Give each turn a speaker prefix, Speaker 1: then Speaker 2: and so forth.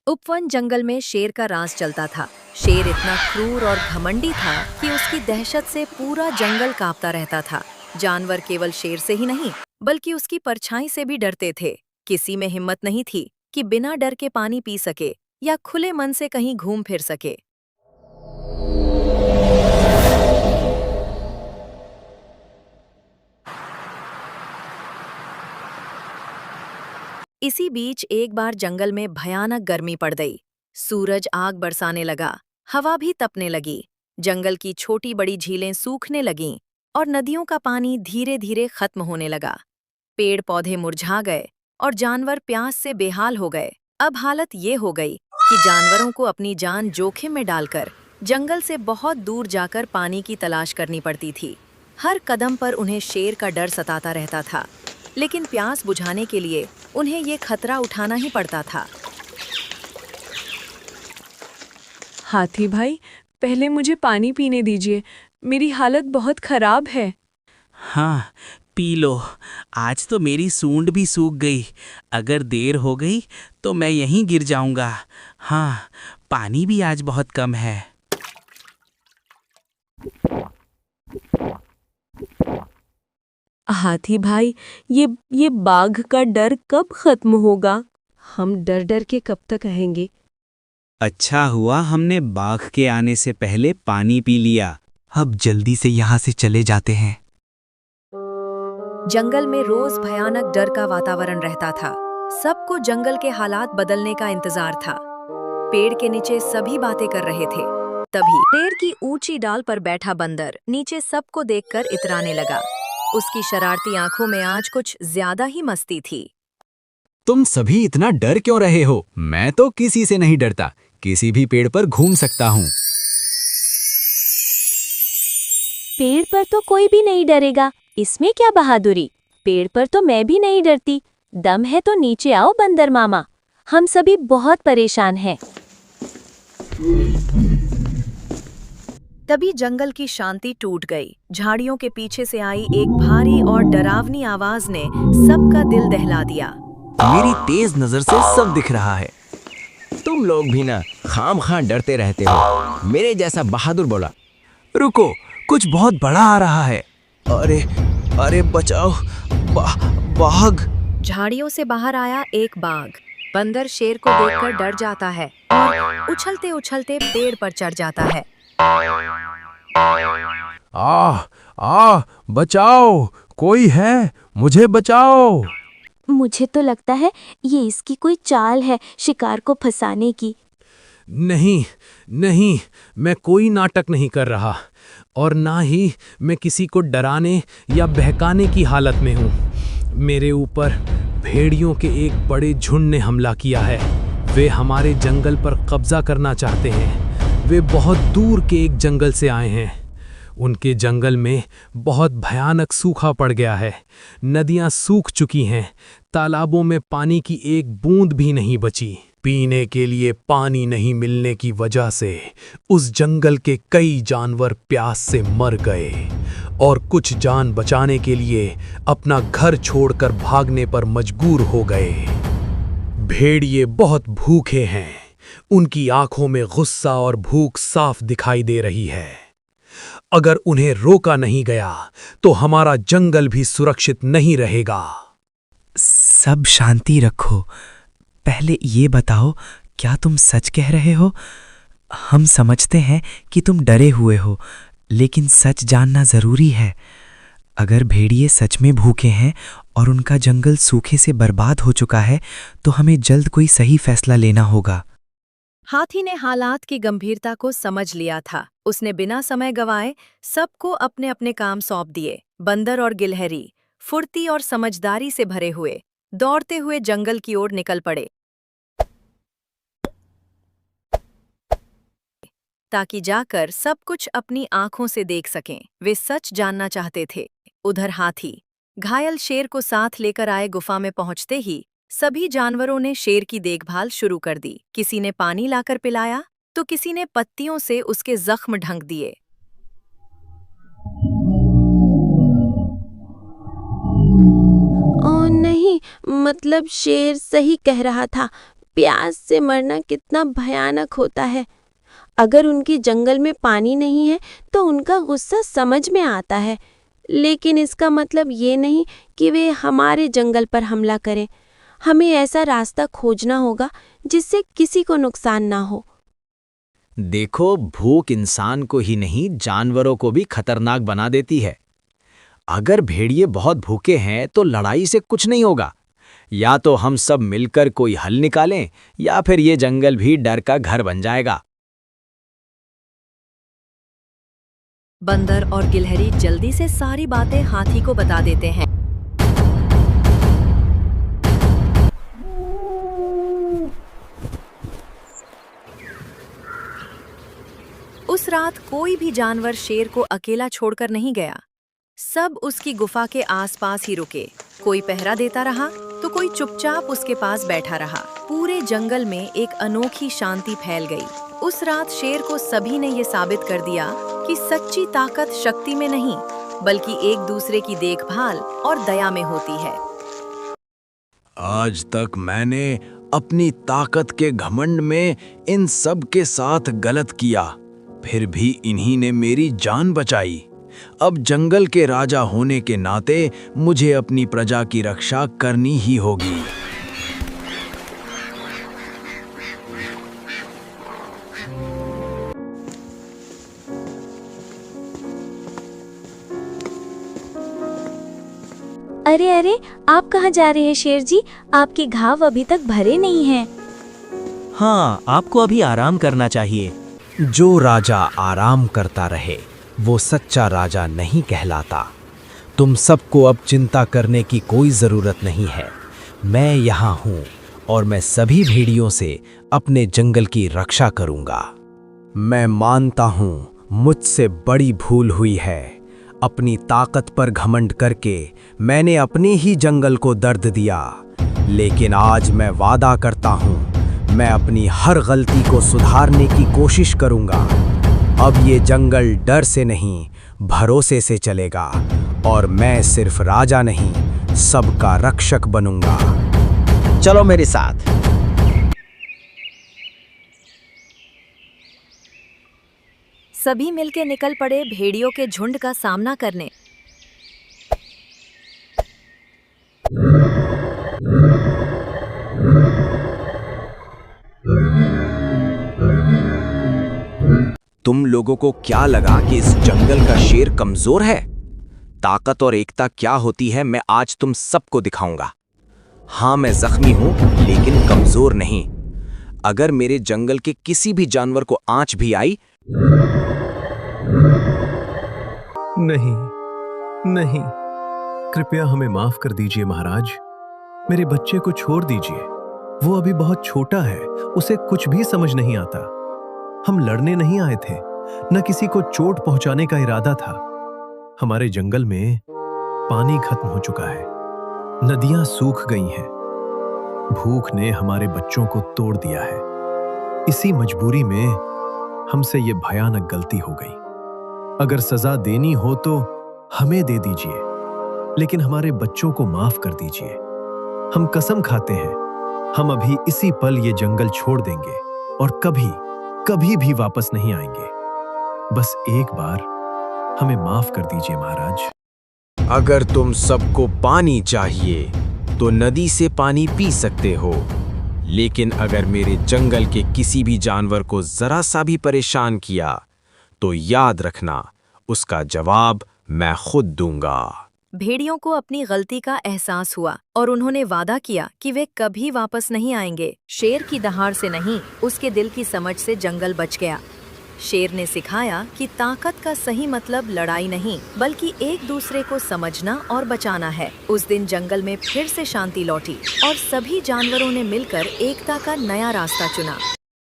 Speaker 1: उपवन जंगल में शेर का राज चलता था। शेर इतना क्रूर और घमंडी था कि उसकी दहशत से पूरा जंगल कांपता रहता था। जानवर केवल शेर से ही नहीं, बल्कि उसकी परछाई से भी डरते थे। किसी में हिम्मत नहीं थी कि बिना डर के पानी पी सके या खुले मन से कहीं घूम फिर सके। इसी बीच एक बार जंगल में भयानक गर्मी पड़ गई। सूरज आग बरसाने लगा, हवा भी तपने लगी। जंगल की छोटी बड़ी झीलें सूखने लगीं और नदियों का पानी धीरे धीरे खत्म होने लगा। पेड़ पौधे मुरझा गए और जानवर प्यास से बेहाल हो गए। अब हालत ये हो गई कि जानवरों को अपनी जान जोखिम में डालकर जंगल से बहुत दूर जाकर पानी की तलाश करनी पड़ती थी। हर कदम पर उन्हें शेर का डर सताता रहता था, लेकिन प्यास बुझाने के लिए उन्हें ये खतरा उठाना ही पड़ता था।
Speaker 2: हाथी भाई, पहले मुझे पानी पीने दीजिए, मेरी हालत बहुत खराब है।
Speaker 3: हाँ, पी लो। आज तो मेरी सूंड भी सूख गई। अगर देर हो गई तो मैं यहीं गिर जाऊंगा। हाँ, पानी भी आज बहुत कम है।
Speaker 2: हाथी भाई, ये बाघ का डर कब खत्म होगा? हम डर डर के कब तक रहेंगे?
Speaker 4: अच्छा हुआ हमने बाघ के आने से पहले पानी पी लिया। अब जल्दी से यहाँ से चले जाते हैं।
Speaker 1: जंगल में रोज भयानक डर का वातावरण रहता था। सबको जंगल के हालात बदलने का इंतजार था। पेड़ के नीचे सभी बातें कर रहे थे। तभी पेड़ की ऊंची डाल पर बैठा बंदर नीचे सबको देखकर इतराने लगा। उसकी शरारती आंखों में आज कुछ ज्यादा ही मस्ती थी।
Speaker 4: तुम सभी इतना डर क्यों रहे हो? मैं तो किसी से नहीं डरता, किसी भी पेड़ पर घूम सकता हूँ।
Speaker 5: पेड़ पर तो कोई भी नहीं डरेगा, इसमें क्या बहादुरी? पेड़ पर तो मैं भी नहीं डरती। दम है तो नीचे आओ बंदर मामा, हम सभी बहुत परेशान हैं।
Speaker 1: तभी जंगल की शांति टूट गई। झाड़ियों के पीछे से आई एक भारी और डरावनी आवाज ने सबका दिल दहला दिया।
Speaker 6: मेरी तेज नजर से सब दिख रहा है। तुम लोग भी ना खामखा डरते रहते हो। मेरे जैसा बहादुर बोला, रुको, कुछ बहुत बड़ा आ रहा है। अरे अरे बचाओ, बाघ।
Speaker 1: झाड़ियों से बाहर आया एक बाघ। बंदर शेर को देखकर डर जाता है और उछलते उछलते पेड़ पर चढ़ जाता है।
Speaker 7: बचाओ, कोई है, मुझे बचाओ।
Speaker 5: मुझे तो लगता है ये इसकी कोई चाल है शिकार को फंसाने की।
Speaker 7: नहीं नहीं, मैं कोई नाटक नहीं कर रहा और ना ही मैं किसी को डराने या बहकाने की हालत में हूँ। मेरे ऊपर भेड़ियों के एक बड़े झुंड ने हमला किया है। वे हमारे जंगल पर कब्जा करना चाहते हैं। वे बहुत दूर के एक जंगल से आए हैं। उनके जंगल में बहुत भयानक सूखा पड़ गया है। नदियां सूख चुकी हैं। तालाबों में पानी की एक बूंद भी नहीं बची। पीने के लिए पानी नहीं मिलने की वजह से उस जंगल के कई जानवर प्यास से मर गए और कुछ जान बचाने के लिए अपना घर छोड़कर भागने पर मजबूर हो गए। भेड़िए बहुत भूखे हैं। उनकी आंखों में गुस्सा और भूख साफ दिखाई दे रही है। अगर उन्हें रोका नहीं गया तो हमारा जंगल भी सुरक्षित नहीं रहेगा।
Speaker 4: सब शांति रखो। पहले ये बताओ, क्या तुम सच कह रहे हो? हम समझते हैं कि तुम डरे हुए हो, लेकिन सच जानना जरूरी है। अगर भेड़िए सच में भूखे हैं और उनका जंगल सूखे से बर्बाद हो चुका है, तो हमें जल्द कोई सही फैसला लेना होगा।
Speaker 1: हाथी ने हालात की गंभीरता को समझ लिया था। उसने बिना समय गंवाए सबको अपने अपने काम सौंप दिए। बंदर और गिलहरी फुर्ती और समझदारी से भरे हुए दौड़ते हुए जंगल की ओर निकल पड़े, ताकि जाकर सब कुछ अपनी आंखों से देख सकें। वे सच जानना चाहते थे। उधर हाथी घायल शेर को साथ लेकर आए गुफा में पहुंचते ही सभी जानवरों ने शेर की देखभाल शुरू कर दी। किसी ने पानी लाकर पिलाया तो किसी ने पत्तियों से उसके जख्म ढंक दिए।
Speaker 2: ओ नहीं, मतलब शेर सही कह रहा था, प्यास से मरना कितना भयानक होता है। अगर उनकी जंगल में पानी नहीं है तो उनका गुस्सा समझ में आता है, लेकिन इसका मतलब ये नहीं कि वे हमारे जंगल पर हमला करें। हमें ऐसा रास्ता खोजना होगा जिससे किसी को नुकसान ना हो।
Speaker 6: देखो, भूख इंसान को ही नहीं जानवरों को भी खतरनाक बना देती है। अगर भेड़िए बहुत भूखे हैं तो लड़ाई से कुछ नहीं होगा। या तो हम सब मिलकर कोई हल निकालें या फिर ये जंगल भी डर का घर बन जाएगा।
Speaker 1: बंदर और गिलहरी जल्दी से सारी बातें हाथी को बता देते हैं। उस रात कोई भी जानवर शेर को अकेला छोड़कर नहीं गया। सब उसकी गुफा के आसपास ही रुके। कोई पहरा देता रहा तो कोई चुपचाप उसके पास बैठा रहा। पूरे जंगल में एक अनोखी शांति फैल गई। उस रात शेर को सभी ने ये साबित कर दिया कि सच्ची ताकत शक्ति में नहीं, बल्कि एक दूसरे की देखभाल और दया में होती है।
Speaker 6: आज तक मैंने अपनी ताकत के घमंड में इन सब के साथ गलत किया, फिर भी इन्हीं ने मेरी जान बचाई। अब जंगल के राजा होने के नाते मुझे अपनी प्रजा की रक्षा करनी ही होगी।
Speaker 5: अरे अरे, आप कहाँ जा रहे हैं शेर जी? आपके घाव अभी तक भरे नहीं हैं।
Speaker 4: हाँ, आपको अभी आराम करना चाहिए।
Speaker 6: जो राजा आराम करता रहे वो सच्चा राजा नहीं कहलाता। तुम सबको अब चिंता करने की कोई ज़रूरत नहीं है। मैं यहाँ हूँ और मैं सभी भेड़ियों से अपने जंगल की रक्षा करूँगा। मैं मानता हूँ मुझसे बड़ी भूल हुई है। अपनी ताकत पर घमंड करके मैंने अपने ही जंगल को दर्द दिया, लेकिन आज मैं वादा करता हूँ मैं अपनी हर गलती को सुधारने की कोशिश करूँगा। अब ये जंगल डर से नहीं, भरोसे से चलेगा और मैं सिर्फ राजा नहीं, सबका रक्षक बनूंगा। चलो मेरे साथ।
Speaker 1: सभी मिलके निकल पड़े भेड़ियों के झुंड का सामना करने।
Speaker 6: तुम लोगों को क्या लगा कि इस जंगल का शेर कमजोर है? ताकत और एकता क्या होती है मैं आज तुम सबको दिखाऊंगा। हाँ, मैं जख्मी हूं लेकिन कमजोर नहीं। अगर मेरे जंगल के किसी भी जानवर को आंच भी आई।
Speaker 7: नहीं, नहीं, कृपया हमें माफ कर दीजिए महाराज। मेरे बच्चे को छोड़ दीजिए। वो अभी बहुत छोटा है, उसे कुछ भी समझ नहीं आता। हम लड़ने नहीं आए थे, न किसी को चोट पहुंचाने का इरादा था। हमारे जंगल में पानी खत्म हो चुका है, नदियां सूख गई हैं, भूख ने हमारे बच्चों को तोड़ दिया है। इसी मजबूरी में हमसे ये भयानक गलती हो गई। अगर सजा देनी हो तो हमें दे दीजिए, लेकिन हमारे बच्चों को माफ कर दीजिए। हम कसम खाते हैं हम अभी इसी पल ये जंगल छोड़ देंगे और कभी भी वापस नहीं आएंगे। बस एक बार हमें माफ कर दीजिए महाराज।
Speaker 6: अगर तुम सबको पानी चाहिए तो नदी से पानी पी सकते हो, लेकिन अगर मेरे जंगल के किसी भी जानवर को जरा सा भी परेशान किया तो याद रखना उसका जवाब मैं खुद दूंगा।
Speaker 1: भेड़ियों को अपनी गलती का एहसास हुआ और उन्होंने वादा किया कि वे कभी वापस नहीं आएंगे। शेर की दहाड़ से नहीं, उसके दिल की समझ से जंगल बच गया। शेर ने सिखाया कि ताकत का सही मतलब लड़ाई नहीं, बल्कि एक दूसरे को समझना और बचाना है। उस दिन जंगल में फिर से शांति लौटी और सभी जानवरों ने मिलकर एकता का नया रास्ता चुना।